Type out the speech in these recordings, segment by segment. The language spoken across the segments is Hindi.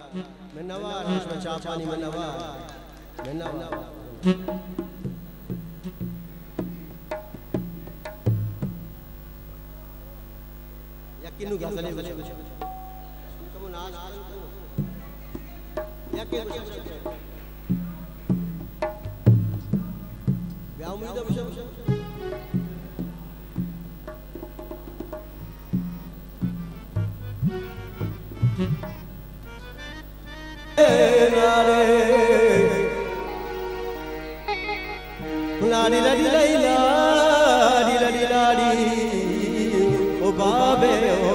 मैं नवा में चाह पानी में नवा यकीन गजले बचे कम नाच यकीन ब्याह उम्मीद बचे लाड़ी लाड़ी लाड़ी लाड़ी लाड़ी ओ बाबे ओ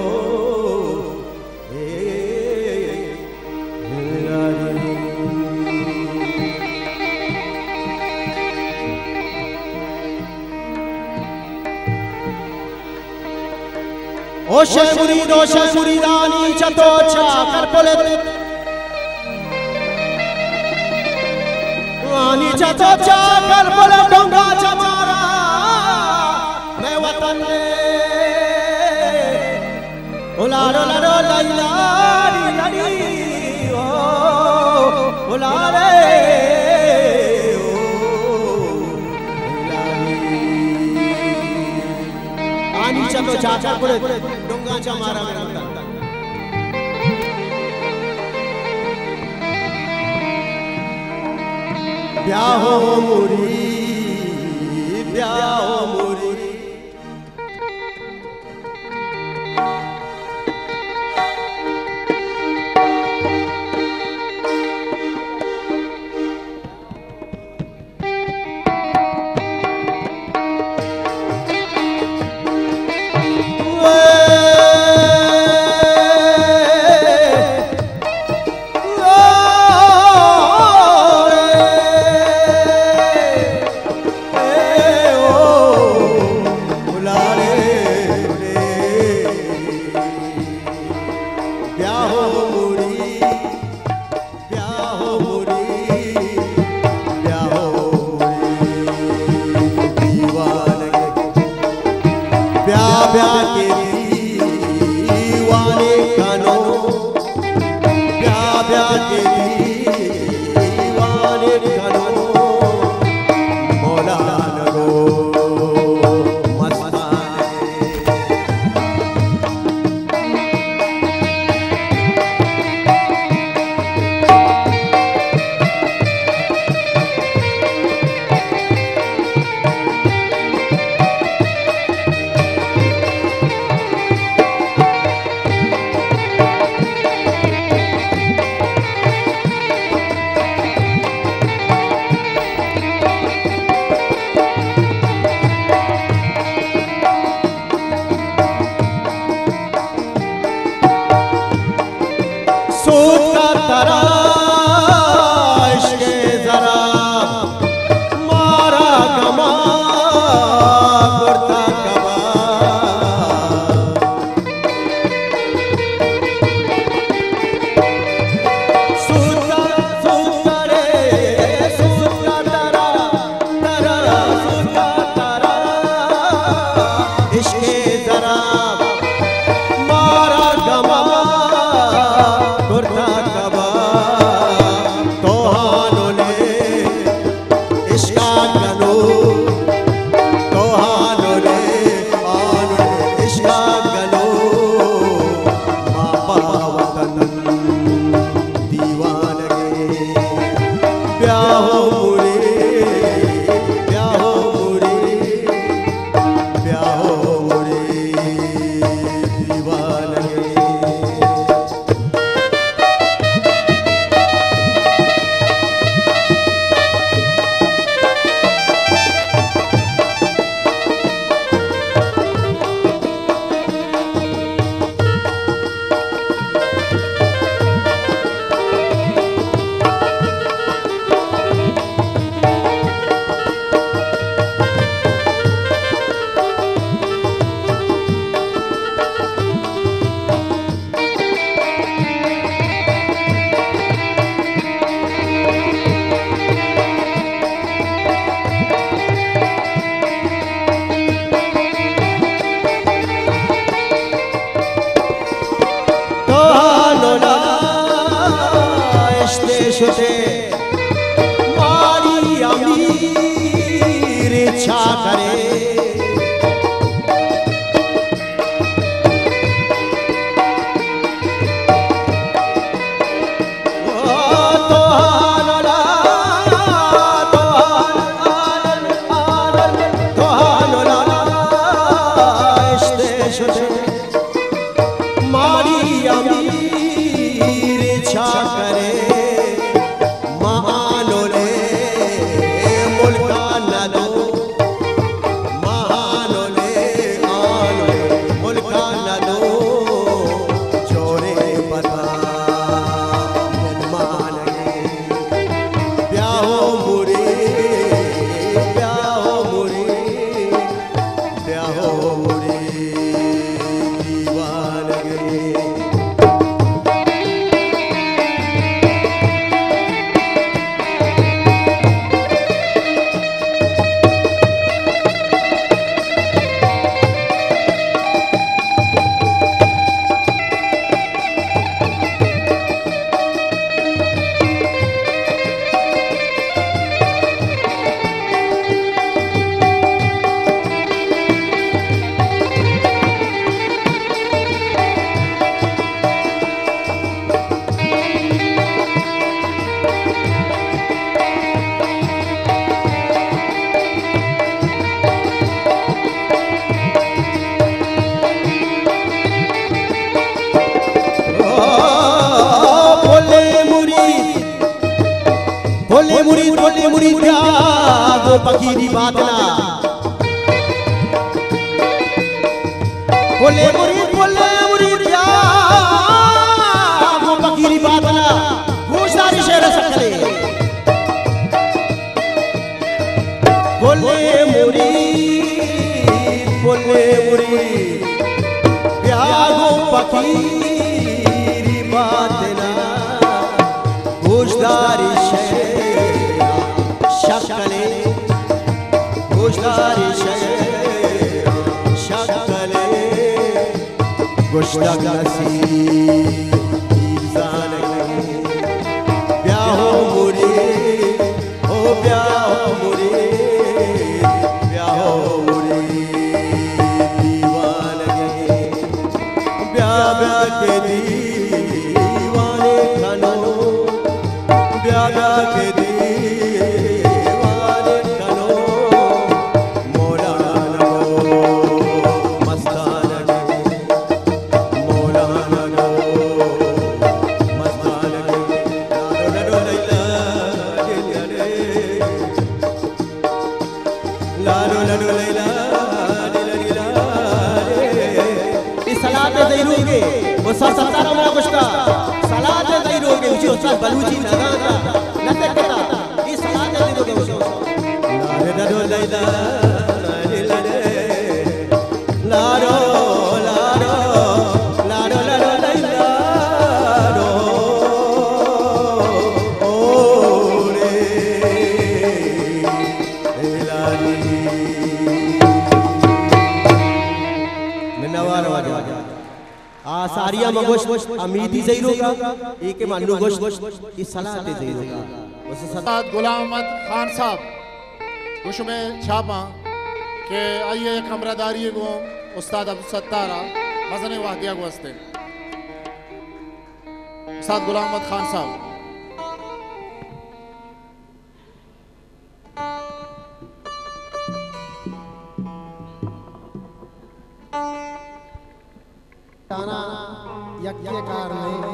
लाड़ी ओ शेमुरी रानी चतो चाकर बोले रानी चतो चाकर बोले डोंगा चमारा मैं वतन में उलारो लारो लाड़ी लाड़ी ओ उलारे ओ रानी चतो चाकर बोले डोंगा चमारा मैं वतन ब्याहो मुरी ब्याहो मुरी मारा गमा कुर्ता कबा शुते मारी अमीर इच्छा करे बोले मुरी त्यागो पकीरी बातना बोले मुरी त्यागो पकीरी बातना घोषदारी शेर सकले बोले मुरी त्यागो पकीरी बातना घोषदारी शकले गोश्तारी शकले गोश्ताक नसीब जाने ब्याहो मुरी ओ ब्याहो मुरी दीवानगे ब्याह के दीवाने खनो ब्याह के बलूची नगाता नतकता इस सलाते दिलो के उसो लारो लैला लारो लारो लारो लारो लैला रो ओ रे लाली मिनवार वाजा सारिया मगोश अमीदी ज़हीरोगा एक मानू गोश इस सलाते ज़हीरोगा उस्ताद गुलाम अहमद खान साहब कुछ में छापा के आइए कमरादारी को उस्ताद अब्दुल सत्तारा मज़ने वादिया को हस्ते उस्ताद गुलाम अहमद खान साहब यज्ञकार में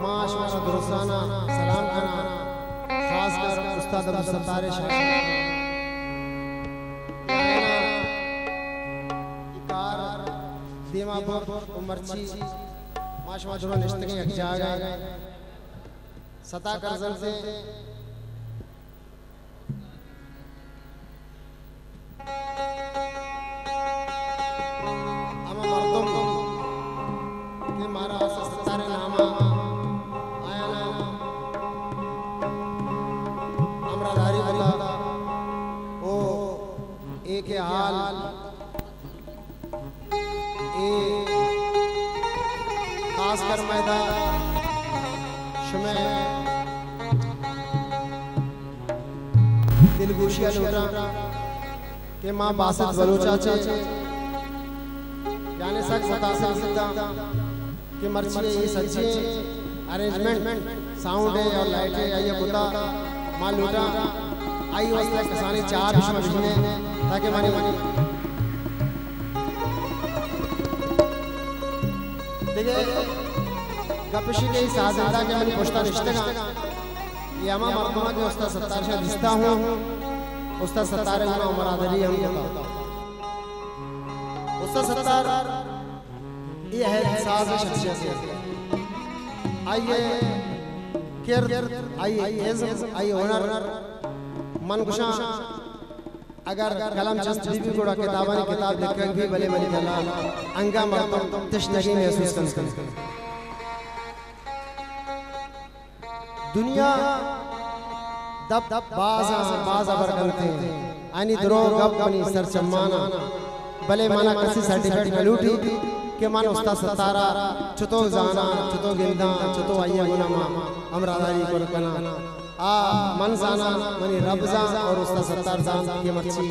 माशा दुरुस्ताना सलाम करना खास कर उस्ताद अब्दुल सत्तार शाह इकार दीमापुर उमरची माशा दुरुस्ताना निश्चित यज्ञ गए सता करजन से के हाल खास कर मैदा शुमे दिलगोशिया लूटा के माँ बासत बलोचा चे यानी सच बता सकता कि मर्ची ये सच्ची अरेंजमेंट साउंड है और लाइट है ये बुता माँ लूटा आई वस्ता किसानी चार विश्व बिजने ताकि मानी देखिए गपशी के साजिंदा के मैंने पुश्ता रिश्ते का यामा मर्दमा के उस्ताद सत्तार से दिस्ता हूँ उस्ताद सत्तार है उमर आदरी हम बताओ उस्ताद सत्तार ये है साज शख्सियत आइए किर आइए इज़्म आइए हुनर मन कुशा अगर कलम चस्त भी गुड़ा किताबानी किताब लिखकर भी भले भले कला अंगा मर्दम तशनगी महसूस कर दुनिया दब बाज अबर करते आनी द्रो गप बनी सर चम्माना भले माना किसी सर्टिफिकेट लूटी के मान उस्ताद सतारा चुतो जाना चुतो गिंदा चुतो आइया गुनामा अमरादारी को रखना आ मन जाना मनी रबजा और उस्ताद सतार जान के मच्छी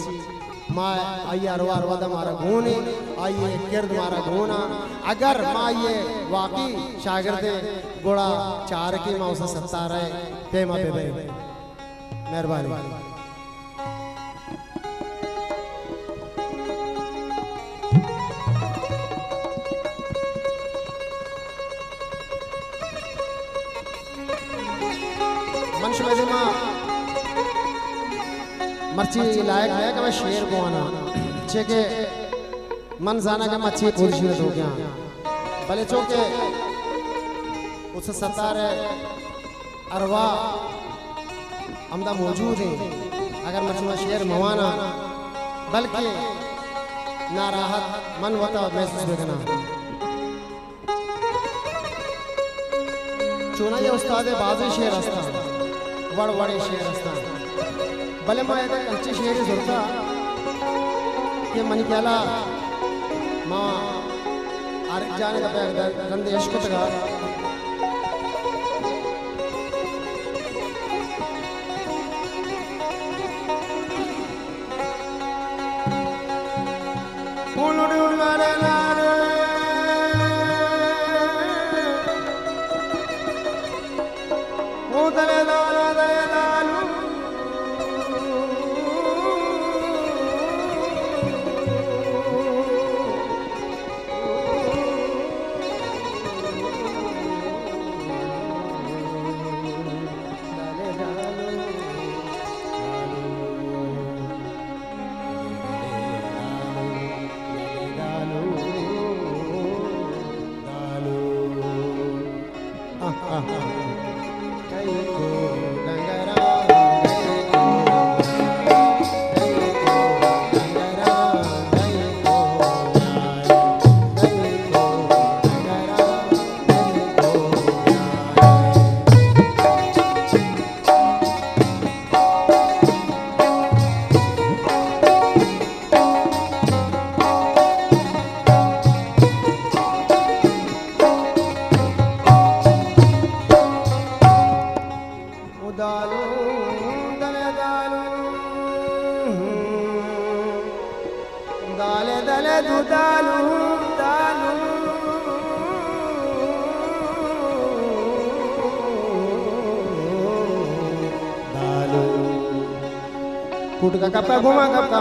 माँ आइया अरवा अरवादा मारा घूने आइए किर्द मारा घूना अगर माँ ये वाकई शागिर्दे गोड़ा चार की माँ उसे सत्ता रहे पेमा पे भाई मेहरबानी मंश में माँ मर्ची लायक है कि मैं शेर को आना चे के मन जाना के मच्छी पुरुष में दो क्या भले चौके उसे सत्तार है अरवा हमदा मौजूद है अगर मर्ची शेर मवाना बल्कि नाराहत मन वता महसूस देखना चुना ये उस्ताद बाज़ शेर हस्ता वड़ वड़े शेर हस्ता भले माँ एक अच्छी शेर जुड़ता कि मन कहला माँ आर जाने का गंदे इश्क तक कुटका कपा घुमा कपका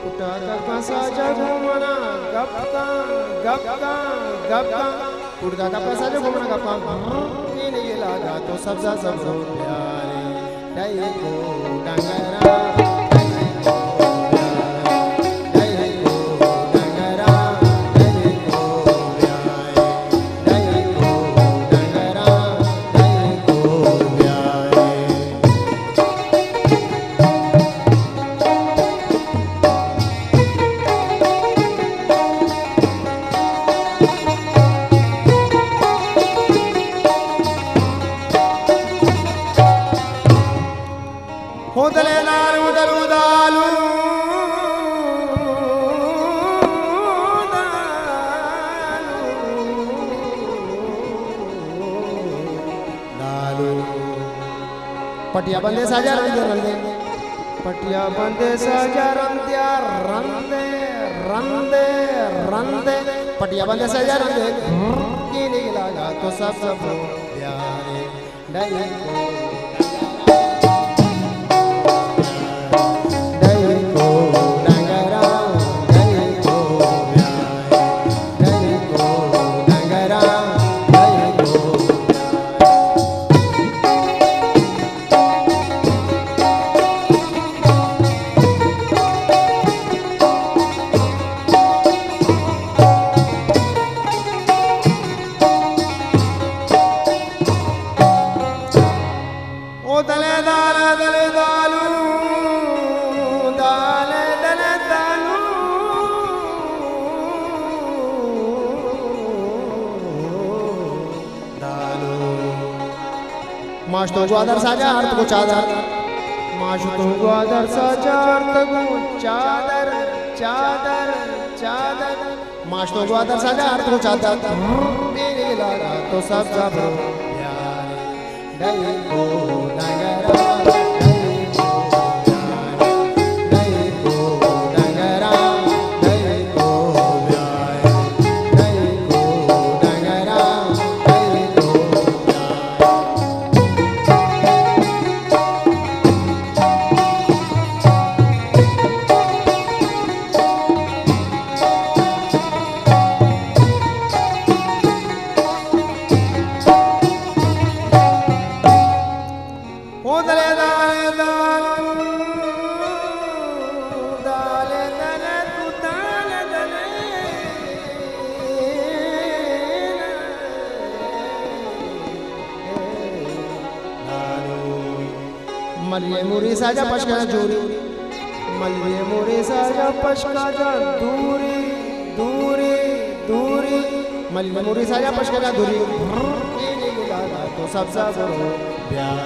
कुटा कपा साजा घुमना कपका गपका गपका कुटका कपा साजा घुमना कपका ये नहीं लगा तो सब्जा सब प्यारे डाई को डंगरा पटिया बंदे साजा रंदे रंदे पटिया बंदे सजा रंदिया रंदे रंदे रंदे पटिया बंदे सजा रंदे की नहीं लगा तो सब प्यारे नहीं माश तो ग्वादर साजा अर्थ को चादर माश तो ग्वादर साजा अर्थ को चादर चादर चादर माश तो ग्वादर साजा अर्थ को चादर मेरे लगा तो सब प्यारे नहीं को नगरा मलिए मुरी साजा पशका जोरी मलिए मुरी साजा पशका जा दूरी दूरी दूरी मलिए मुरी साजा पशका जा दूरी तो सब प्यार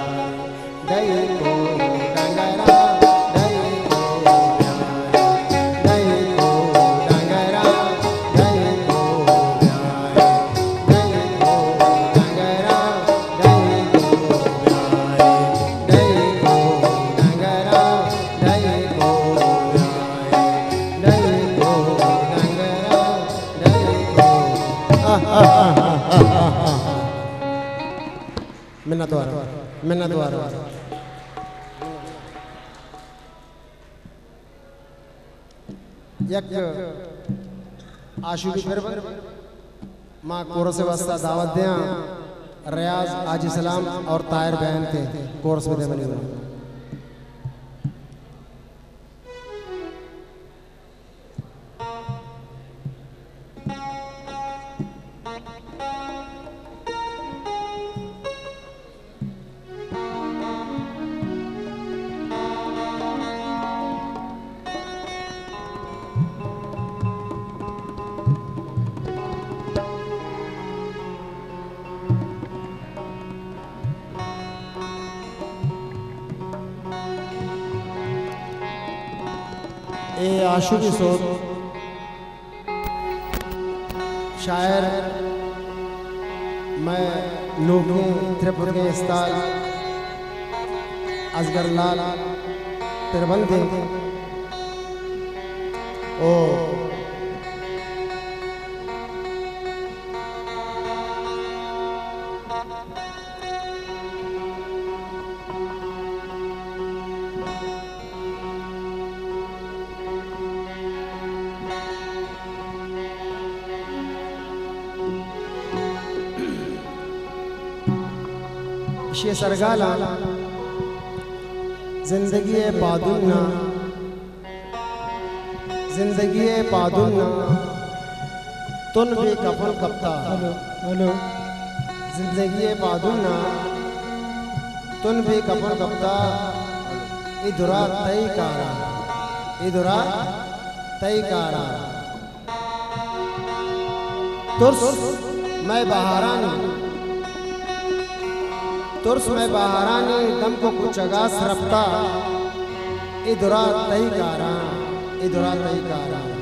दई को डंगरा मिन्ना द्वारा यक आशुकी फिर माँ कोरस वास्ता दावत दिया रियाज आजी सलाम और तायर बहन के कोरस में दे बनी हुई ए आशुकी सोत शायर मैं नूकी त्रिपुरा स्ताल असगर लाल तिरबंदी ओ शे सरगाला जिंदगी पादुन्ना जिंदगी पादुन्ना तुन भी कफन कपता हेलो जिंदगी पादुन्ना तुन भी कफन कपता इधरा तई कारा इधरा तई कारा तुर्स मैं बहारानी तुर्स में बहारानी दम को कुछ अगास रफ्ता इधरा तई कारा इधरा तई कारा।